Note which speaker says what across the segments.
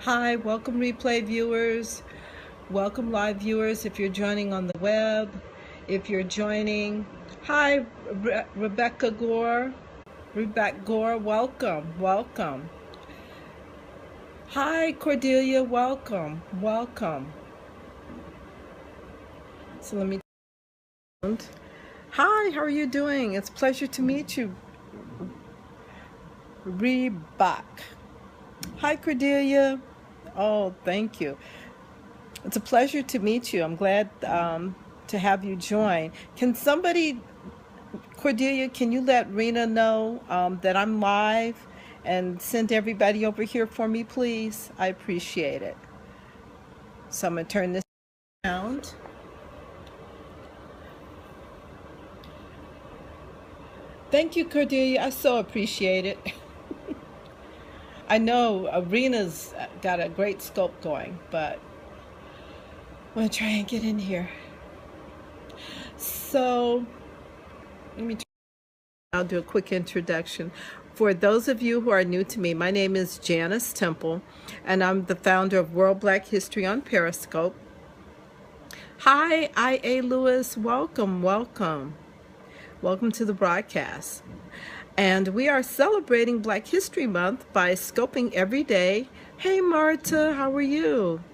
Speaker 1: Hi, welcome replay viewers. Welcome live viewers if you're joining on the web. If you're joining, hi Rebecca Gore. Welcome, welcome. Hi Cordelia, welcome, welcome. So let me. Hi, how are you doing? It's a pleasure to meet you. Rebecca. Hi Cordelia. Oh, thank you. It's a pleasure to meet you. I'm glad to have you join. Can somebody, Cordelia, can you let Rena know that I'm live and send everybody over here for me, please? I appreciate it. So I'm going to turn this around. Thank you, Cordelia. I so appreciate it. I know Rena's got a great scope going, but I'm going to try and get in here. So I'll do a quick introduction. For those of you who are new to me, my name is Janice Temple, and I'm the founder of World Black History on Periscope. Hi, I.A. Lewis. Welcome, welcome. Welcome to the broadcast. And we are celebrating Black History Month by scoping every day. Hey, Marta, how are you?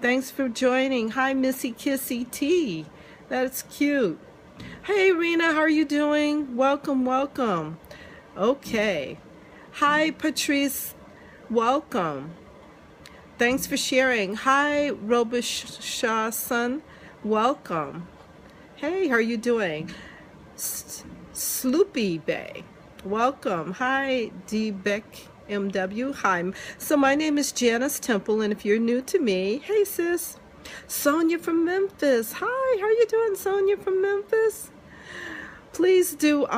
Speaker 1: Thanks for joining. Hi, Missy Kissy T. That's cute. Hey, Rena, how are you doing? Welcome, welcome. Okay. Hi, Patrice. Welcome. Thanks for sharing. Hi, Robichaud. Welcome. Hey, how are you doing? Sloopy Bay. Welcome. Hi, D. Beck MW. Hi. So my name is Janice Temple, and if you're new to me, hey, sis. Sonia from Memphis. Hi, how are you doing, Sonia from Memphis? Please do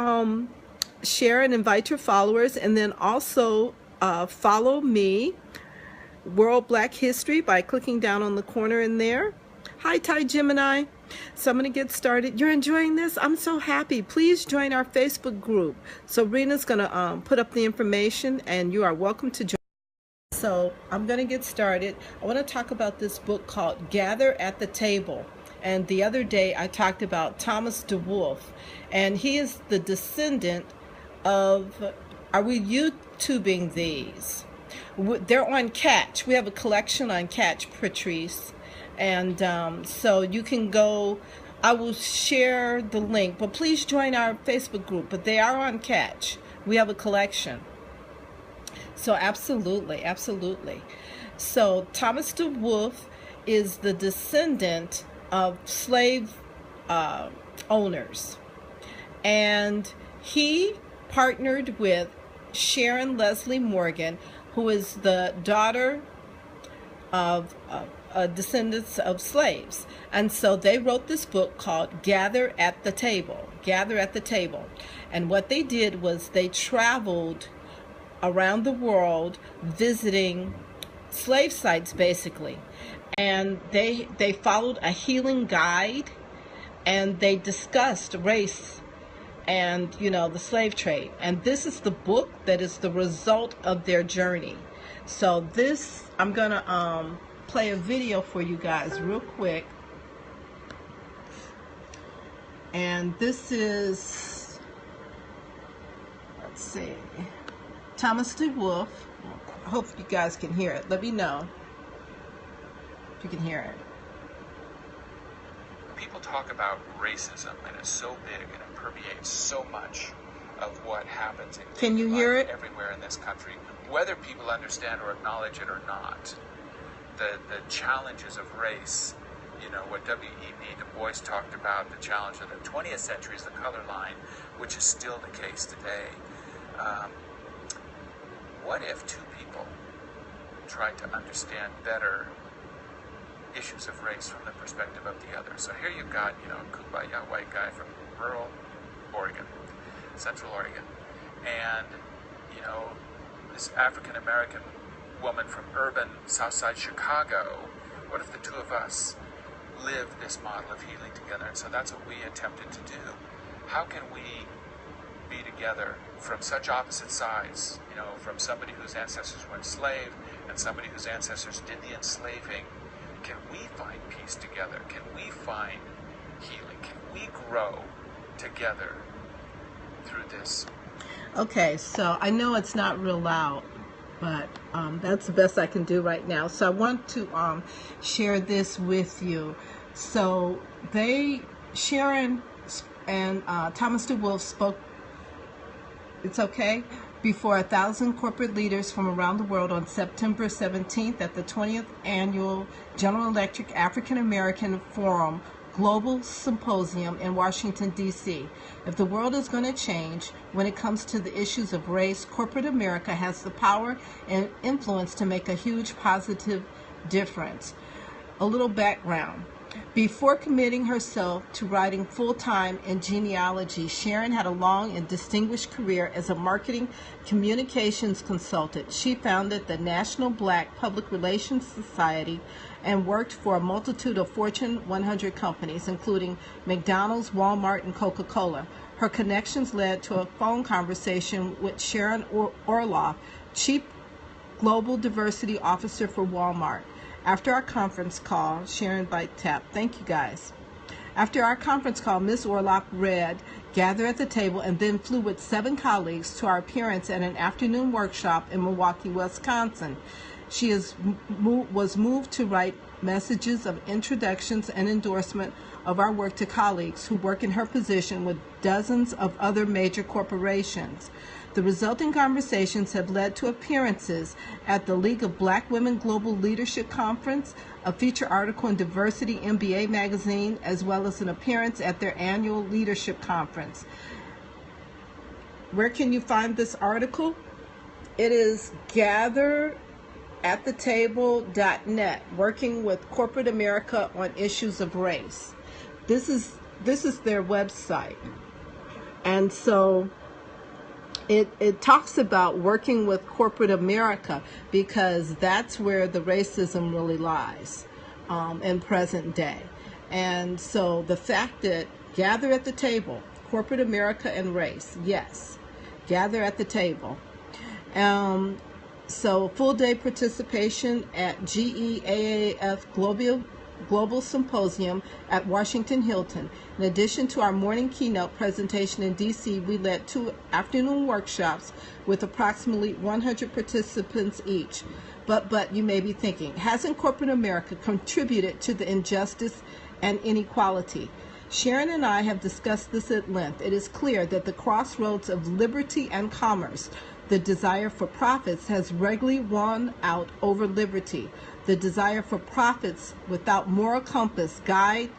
Speaker 1: share and invite your followers, and then also follow me, World Black History, by clicking down on the corner in there. Hi, Ty Gemini. So I'm going to get started. You're enjoying this? I'm so happy. Please join our Facebook group. So Rena's going to put up the information, and you are welcome to join. So I'm going to get started. I want to talk about this book called Gather at the Table. And the other day I talked about Thomas DeWolf, and he is the descendant of, are we YouTubing these? They're on Catch. We have a collection on Catch, Patrice. And so you can go, I will share the link, but please join our Facebook group. But they are on Catch. We have a collection. So absolutely, absolutely. So Thomas DeWolf is the descendant of slave owners. And he partnered with Sharon Leslie Morgan, who is the daughter of descendants of slaves. And so they wrote this book called Gather at the Table. Gather at the Table. And what they did was they traveled around the world visiting slave sites, basically. And they followed a healing guide, and they discussed race and, you know, the slave trade. And this is the book that is the result of their journey. So this, I'm going to play a video for you guys real quick. And this is, let's see, Thomas DeWolf. I hope you guys can hear it. Let me know if you can hear it.
Speaker 2: People talk about racism, and it's so big and it permeates so much of what happens in
Speaker 1: Can you hear it?
Speaker 2: Everywhere in this country, whether people understand or acknowledge it or not. The challenges of race, you know, what W.E.B. Du Bois talked about, the challenge of the 20th century is the color line, which is still the case today. What if two people tried to understand better issues of race from the perspective of the other? So here you've got, you know, a kumbaya white guy from rural Oregon, Central Oregon, and, you know, this African American woman from urban Southside Chicago. What if the two of us live this model of healing together? And so that's what we attempted to do. How can we be together from such opposite sides, you know, from somebody whose ancestors were enslaved and somebody whose ancestors did the enslaving, can we find peace together? Can we find healing? Can we grow together through this?
Speaker 1: Okay, so I know it's not real loud, but that's the best I can do right now. So I want to share this with you. So Sharon and Thomas DeWolf spoke, it's okay, before 1,000 corporate leaders from around the world on September 17th at the 20th Annual General Electric African American Forum Global Symposium in Washington, D.C. If the world is going to change when it comes to the issues of race, corporate America has the power and influence to make a huge positive difference. A little background. Before committing herself to writing full-time in genealogy, Sharon had a long and distinguished career as a marketing communications consultant. She founded the National Black Public Relations Society and worked for a multitude of Fortune 100 companies, including McDonald's, Walmart, and Coca-Cola. Her connections led to a phone conversation with Sharon Orloff, Chief Global Diversity Officer for Walmart. After our conference call, Sharon by tap, thank you guys. After our conference call, Ms. Orloff read, "Gather at the Table," and then flew with 7 colleagues to our appearance at an afternoon workshop in Milwaukee, Wisconsin. She was moved to write messages of introductions and endorsement of our work to colleagues who work in her position with dozens of other major corporations. The resulting conversations have led to appearances at the League of Black Women Global Leadership Conference, a feature article in Diversity MBA magazine, as well as an appearance at their annual leadership conference. Where can you find this article? It is gatherathethetable.net, working with corporate America on issues of race. This is their website. And so it talks about working with corporate America because that's where the racism really lies in present day. And so the fact that gather at the table, corporate America and race, yes, gather at the table. So full day participation at GEAAF Global Symposium at Washington Hilton. In addition to our morning keynote presentation in DC, we led 2 afternoon workshops with approximately 100 participants each. But you may be thinking, hasn't corporate America contributed to the injustice and inequality? Sharon and I have discussed this at length. It is clear that the crossroads of liberty and commerce, the desire for profits, has regularly won out over liberty. The desire for profits without moral compass to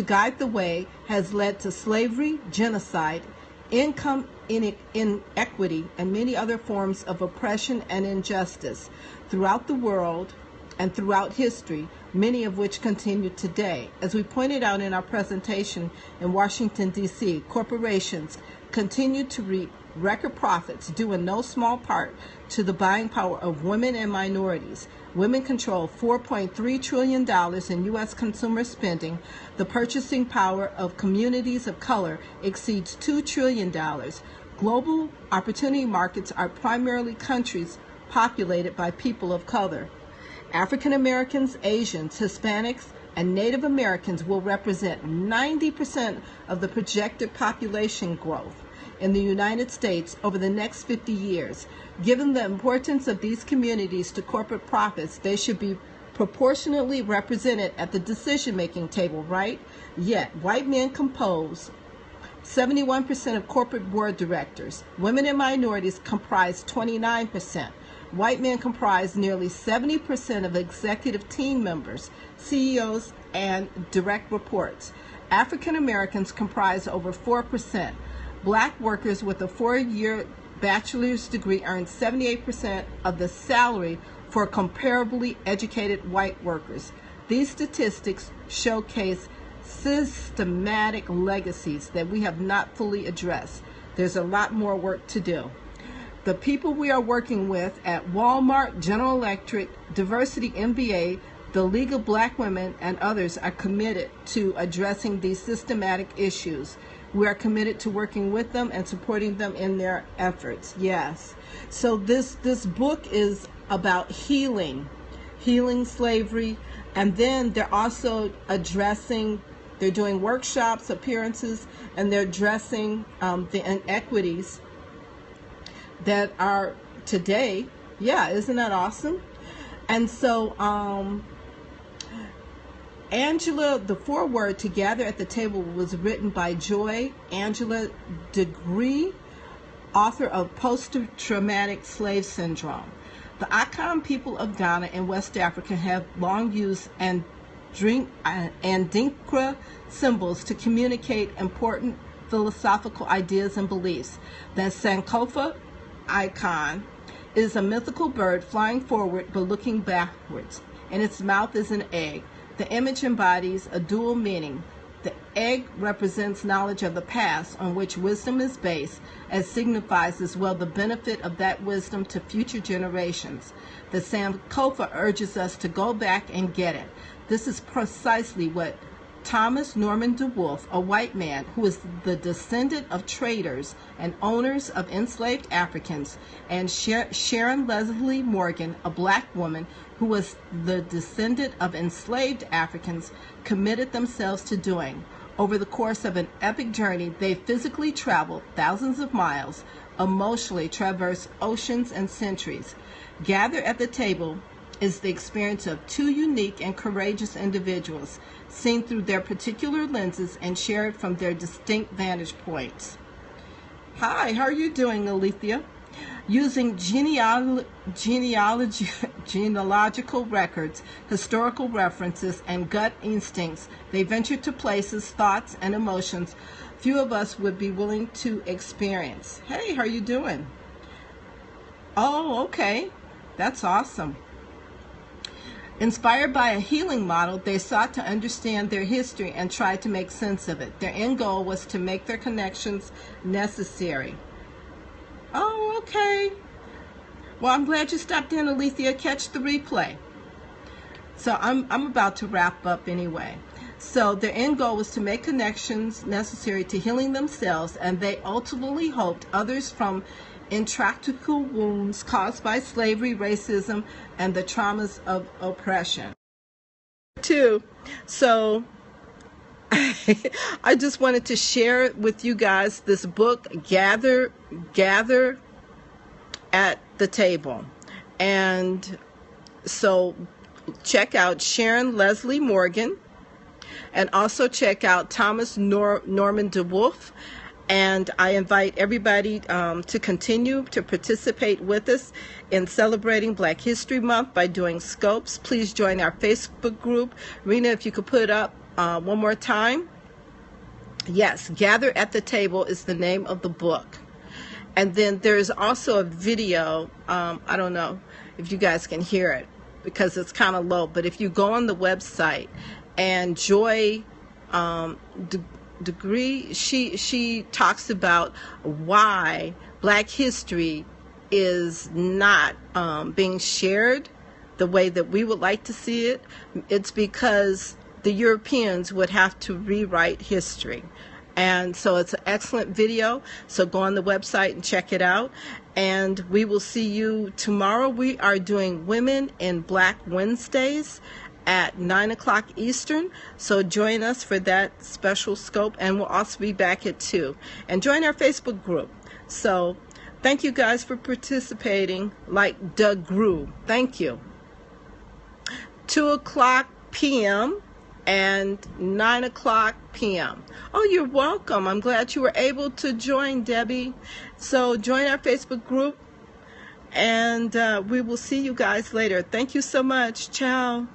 Speaker 1: guide the way has led to slavery, genocide, income inequity, and many other forms of oppression and injustice throughout the world and throughout history, many of which continue today. As we pointed out in our presentation in Washington, D.C., corporations continue to reap record profits due in no small part to the buying power of women and minorities. Women control $4.3 trillion in U.S. consumer spending. The purchasing power of communities of color exceeds $2 trillion. Global opportunity markets are primarily countries populated by people of color. African Americans, Asians, Hispanics, and Native Americans will represent 90% of the projected population growth in the United States over the next 50 years. Given the importance of these communities to corporate profits, they should be proportionately represented at the decision-making table, right? Yet, white men compose 71% of corporate board directors. Women and minorities comprise 29%. White men comprise nearly 70% of executive team members, CEOs, and direct reports. African Americans comprise over 4%. Black workers with a 4-year bachelor's degree earn 78% of the salary for comparably educated white workers. These statistics showcase systematic legacies that we have not fully addressed. There's a lot more work to do. The people we are working with at Walmart, General Electric, Diversity MBA, the League of Black Women, and others are committed to addressing these systematic issues. We are committed to working with them and supporting them in their efforts. Yes. So this book is about healing slavery, and then they're also they're doing workshops, appearances, and they're addressing the inequities that are today. Yeah, isn't that awesome? And so Angela, the foreword to Gather at the Table was written by Joy Angela Degree, author of Post-Traumatic Slave Syndrome. The Akan people of Ghana and West Africa have long used Adinkra symbols to communicate important philosophical ideas and beliefs. The Sankofa icon is a mythical bird flying forward but looking backwards, and its mouth is an egg. The image embodies a dual meaning. The egg represents knowledge of the past on which wisdom is based, and signifies as well the benefit of that wisdom to future generations. The Sankofa urges us to go back and get it. This is precisely what Thomas Norman DeWolf, a white man who is the descendant of traders and owners of enslaved Africans, and Sharon Leslie Morgan, a black woman who was the descendant of enslaved Africans, committed themselves to doing. Over the course of an epic journey, they physically traveled thousands of miles, emotionally traversed oceans and centuries. Gather at the Table is the experience of two unique and courageous individuals, seen through their particular lenses and shared from their distinct vantage points. Hi, how are you doing, Alethea? Using genealogical records, historical references, and gut instincts, they venture to places, thoughts, and emotions few of us would be willing to experience. Hey, how are you doing? Oh, okay. That's awesome. Inspired by a healing model, they sought to understand their history and tried to make sense of it. Their end goal was to make their connections necessary. Oh, okay. Well, I'm glad you stopped in, Alethea. Catch the replay. So I'm about to wrap up anyway. So their end goal was to make connections necessary to healing themselves, and they ultimately hoped others from intractable wounds caused by slavery, racism, and the traumas of oppression. Too. So I just wanted to share with you guys this book, Gather at the Table. And so check out Sharon Leslie Morgan, and also check out Thomas Norman DeWolf. And I invite everybody to continue to participate with us in celebrating Black History Month by doing scopes. Please join our Facebook group. Rena, if you could put it up one more time. Yes, Gather at the Table is the name of the book. And then there's also a video. I don't know if you guys can hear it because it's kind of low. But if you go on the website, and Joy Degree, she talks about why Black history is not being shared the way that we would like to see it. It's because the Europeans would have to rewrite history. And so it's an excellent video. So go on the website and check it out. And we will see you tomorrow. We are doing Women in Black Wednesdays at 9 o'clock Eastern. So join us for that special scope. And we'll also be back at 2. And join our Facebook group. So thank you guys for participating like Doug grew. Thank you. 2 o'clock p.m. and 9 o'clock p.m. Oh, you're welcome. I'm glad you were able to join, Debbie. So join our Facebook group, and we will see you guys later. Thank you so much. Ciao.